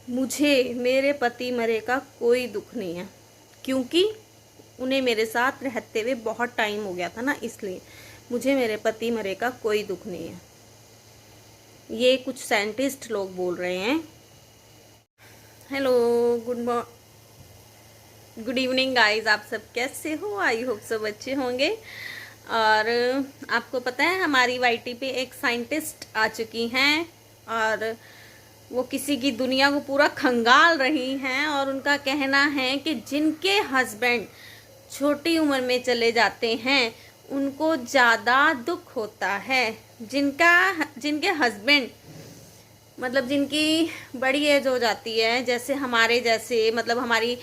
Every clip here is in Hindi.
मुझे मेरे पति मरे का कोई दुख नहीं है, क्योंकि उन्हें मेरे साथ रहते हुए बहुत टाइम हो गया था ना, इसलिए मुझे मेरे पति मरे का कोई दुख नहीं है। ये कुछ साइंटिस्ट लोग बोल रहे हैं। हेलो, गुड इवनिंग गाइस, आप सब कैसे हो? आई होप सब अच्छे होंगे। और आपको पता है हमारी वाईटी पे एक साइंटिस्ट आ चुकी हैं और वो किसी की दुनिया को पूरा खंगाल रही हैं। और उनका कहना है कि जिनके हस्बैंड छोटी उम्र में चले जाते हैं उनको ज़्यादा दुख होता है। जिनके हस्बैंड मतलब जिनकी बड़ी एज हो जाती है, जैसे हमारे जैसे, मतलब हमारी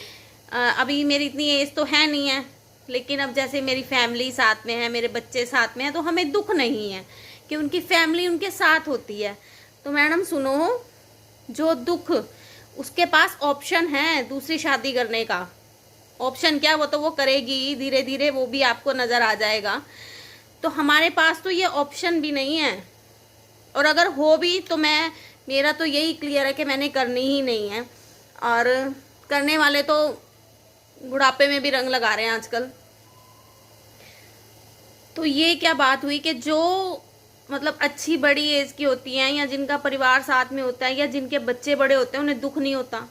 अभी मेरी इतनी एज तो है नहीं है, लेकिन अब जैसे मेरी फैमिली साथ में है, मेरे बच्चे साथ में हैं, तो हमें दुख नहीं है कि उनकी फैमिली उनके साथ होती है। तो मैडम सुनो, जो दुख, उसके पास ऑप्शन है दूसरी शादी करने का। ऑप्शन क्या, वो तो वो करेगी धीरे धीरे, वो भी आपको नज़र आ जाएगा। तो हमारे पास तो ये ऑप्शन भी नहीं है, और अगर हो भी तो मेरा तो यही क्लियर है कि मैंने करनी ही नहीं है। और करने वाले तो बुढ़ापे में भी रंग लगा रहे हैं आजकल। तो ये क्या बात हुई कि जो मतलब अच्छी बड़ी एज की होती हैं, या जिनका परिवार साथ में होता है, या जिनके बच्चे बड़े होते हैं, उन्हें दुख नहीं होता।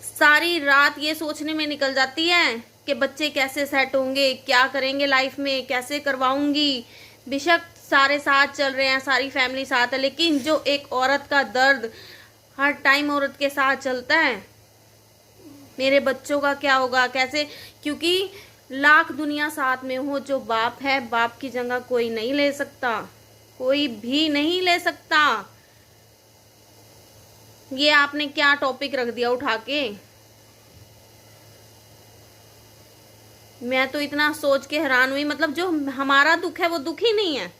सारी रात ये सोचने में निकल जाती है कि बच्चे कैसे सेट होंगे, क्या करेंगे लाइफ में, कैसे करवाऊंगी। बेशक सारे साथ चल रहे हैं, सारी फैमिली साथ है, लेकिन जो एक औरत का दर्द हर टाइम औरत के साथ चलता है, मेरे बच्चों का क्या होगा, कैसे। क्योंकि लाख दुनिया साथ में हो, जो बाप है, बाप की जगह कोई नहीं ले सकता, कोई भी नहीं ले सकता। ये आपने क्या टॉपिक रख दिया उठा के। मैं तो इतना सोच के हैरान हुई, मतलब जो हमारा दुख है वो दुख ही नहीं है।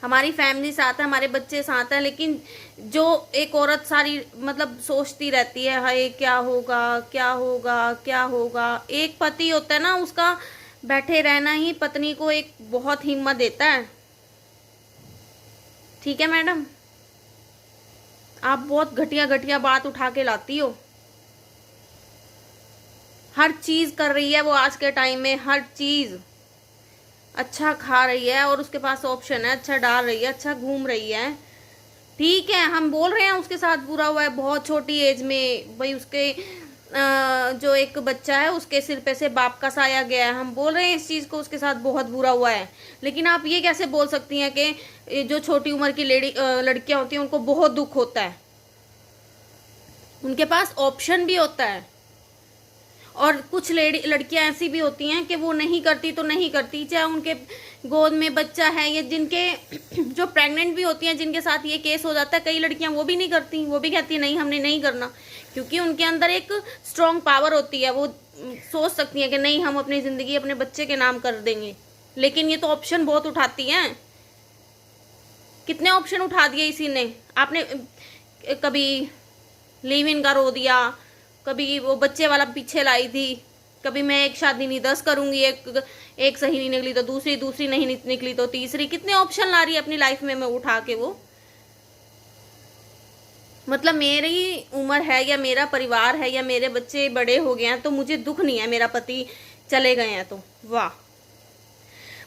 हमारी फैमिली साथ है, हमारे बच्चे साथ हैं, लेकिन जो एक औरत सारी मतलब सोचती रहती है, हाय क्या होगा क्या होगा क्या होगा। एक पति होता है ना, उसका बैठे रहना ही पत्नी को एक बहुत हिम्मत देता है। ठीक है मैडम, आप बहुत घटिया घटिया बात उठा के लाती हो। हर चीज कर रही है वो आज के टाइम में, हर चीज अच्छा खा रही है, और उसके पास ऑप्शन है, अच्छा डाल रही है, अच्छा घूम रही है। ठीक है, हम बोल रहे हैं उसके साथ बुरा हुआ है बहुत छोटी एज में, भाई उसके जो एक बच्चा है उसके सिर पे से बाप का साया गया है, हम बोल रहे हैं इस चीज को, उसके साथ बहुत बुरा हुआ है। लेकिन आप ये कैसे बोल सकती हैं कि जो छोटी उम्र की लड़कियां होती हैं उनको बहुत दुख होता है। उनके पास ऑप्शन भी होता है, और कुछ लड़कियां ऐसी भी होती हैं कि वो नहीं करती तो नहीं करती, चाहे उनके गोद में बच्चा है, या जिनके जो प्रेग्नेंट भी होती हैं, जिनके साथ ये केस हो जाता है, कई लड़कियां वो भी नहीं करती, वो भी कहती है नहीं हमने नहीं करना, क्योंकि उनके अंदर एक स्ट्रॉन्ग पावर होती है। वो सोच सकती हैं कि नहीं हम अपनी ज़िंदगी अपने बच्चे के नाम कर देंगे। लेकिन ये तो ऑप्शन बहुत उठाती हैं, कितने ऑप्शन उठा दिए इसी ने। आपने कभी लिव इन का रो दिया, कभी वो बच्चे वाला पीछे लाई थी, कभी मैं एक शादी नहीं 10 करूंगी, एक सही नहीं निकली तो दूसरी नहीं निकली तो तीसरी। कितने ऑप्शन ला रही है अपनी लाइफ में मैं उठा के। वो मतलब मेरी उम्र है, या मेरा परिवार है, या मेरे बच्चे बड़े हो गए हैं, तो मुझे दुख नहीं है मेरा पति चले गए हैं तो। वाह,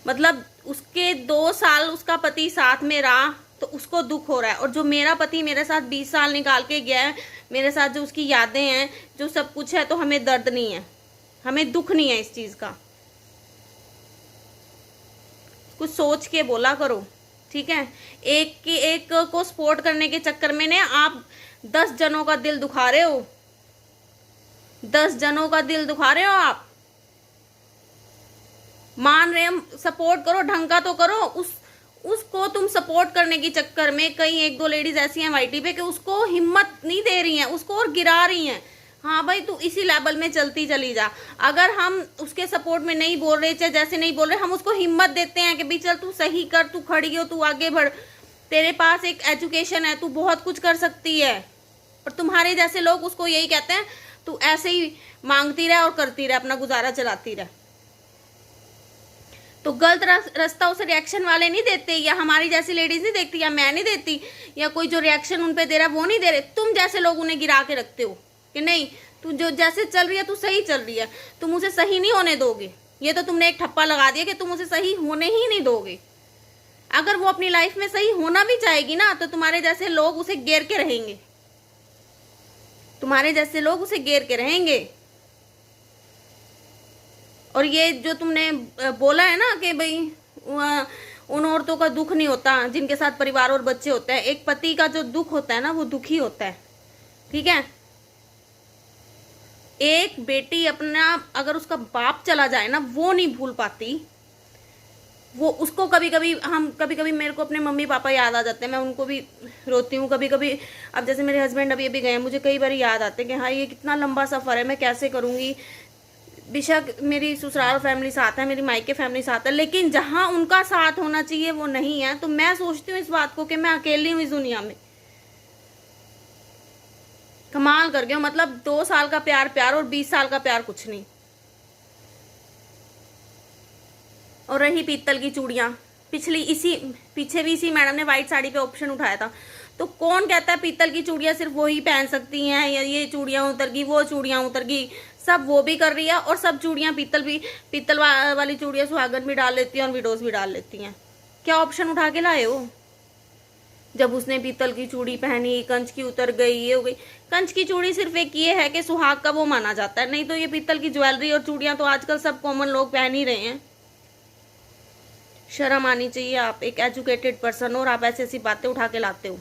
मतलब उसके 2 साल उसका पति साथ में रहा तो उसको दुख हो रहा है, और जो मेरा पति मेरे साथ 20 साल निकाल के गया है, मेरे साथ जो उसकी यादें हैं, जो सब कुछ है, तो हमें दर्द नहीं है, हमें दुख नहीं है इस चीज का। कुछ सोच के बोला करो, ठीक है। एक को सपोर्ट करने के चक्कर में ने आप 10 जनों का दिल दुखा रहे हो, 10 जनों का दिल दुखा रहे हो आप। मान रहे हम, सपोर्ट करो, ढंग का तो करो। उसको तुम सपोर्ट करने के चक्कर में कई 1-2 लेडीज ऐसी हैं वाईटी पे कि उसको हिम्मत नहीं दे रही हैं, उसको और गिरा रही हैं। हाँ भाई, तू इसी लेवल में चलती चली जा। अगर हम उसके सपोर्ट में नहीं बोल रहे, चाहे जैसे नहीं बोल रहे, हम उसको हिम्मत देते हैं कि भाई चल तू सही कर, तू खड़ी हो, तू आगे बढ़, तेरे पास एक एजुकेशन है, तू बहुत कुछ कर सकती है। और तुम्हारे जैसे लोग उसको यही कहते हैं, तू ऐसे ही मांगती रह और करती रह, अपना गुजारा चलाती रह। तो गलत रास्ता उसे रिएक्शन वाले नहीं देते, या हमारी जैसी लेडीज नहीं देखती, या मैं नहीं देती, या कोई जो रिएक्शन उन पे दे रहा है वो नहीं दे रहे। तुम जैसे लोग उन्हें गिरा के रखते हो कि नहीं तू जो जैसे चल रही है तू सही चल रही है, तुम उसे सही नहीं होने दोगे। ये तो तुमने एक ठप्पा लगा दिया कि तुम उसे सही होने ही नहीं दोगे। अगर वो अपनी लाइफ में सही होना भी चाहेगी ना तो तुम्हारे जैसे लोग उसे घेर के रहेंगे, तुम्हारे जैसे लोग उसे घेर के रहेंगे। और ये जो तुमने बोला है ना कि भाई उन औरतों का दुख नहीं होता जिनके साथ परिवार और बच्चे होते हैं, एक पति का जो दुख होता है ना वो दुखी होता है, ठीक है। एक बेटी अपना अगर उसका बाप चला जाए ना वो नहीं भूल पाती, वो उसको कभी कभी मेरे को अपने मम्मी पापा याद आ जाते हैं, मैं उनको भी रोती हूँ कभी कभी। अब जैसे मेरे हस्बैंड अभी गए, मुझे कई बार याद आते हैं कि हाँ ये कितना लंबा सफ़र है, मैं कैसे करूँगी। बेशक मेरी ससुराल फैमिली साथ है, मेरी मायके फैमिली साथ है, लेकिन जहाँ उनका साथ होना चाहिए वो नहीं है। तो मैं सोचती हूँ इस बात को कि मैं अकेली हूँ इस दुनिया में। कमाल कर गया, मतलब 2 साल का प्यार और 20 साल का प्यार कुछ नहीं। और रही पीतल की चूड़ियाँ, पीछे भी इसी मैडम ने व्हाइट साड़ी पे ऑप्शन उठाया था। तो कौन कहता है पीतल की चूड़ियाँ सिर्फ वही पहन सकती हैं, या ये चूड़ियाँ उतर गई वो चूड़ियाँ उतर गई, सब वो भी कर रही है। और सब चूड़ियाँ पीतल वाली चूड़ियाँ सुहागन भी डाल लेती हैं और विडोज भी डाल लेती हैं। क्या ऑप्शन उठा के लाए हो? जब उसने पीतल की चूड़ी पहनी, कंच की उतर गई, ये हो गई। कंच की चूड़ी सिर्फ एक ये है कि सुहाग का वो माना जाता है, नहीं तो ये पीतल की ज्वेलरी और चूड़ियाँ तो आजकल सब कॉमन लोग पहन ही रहे हैं। शर्म आनी चाहिए, आप एक एजुकेटेड पर्सन हो और आप ऐसी बातें उठा के लाते हो।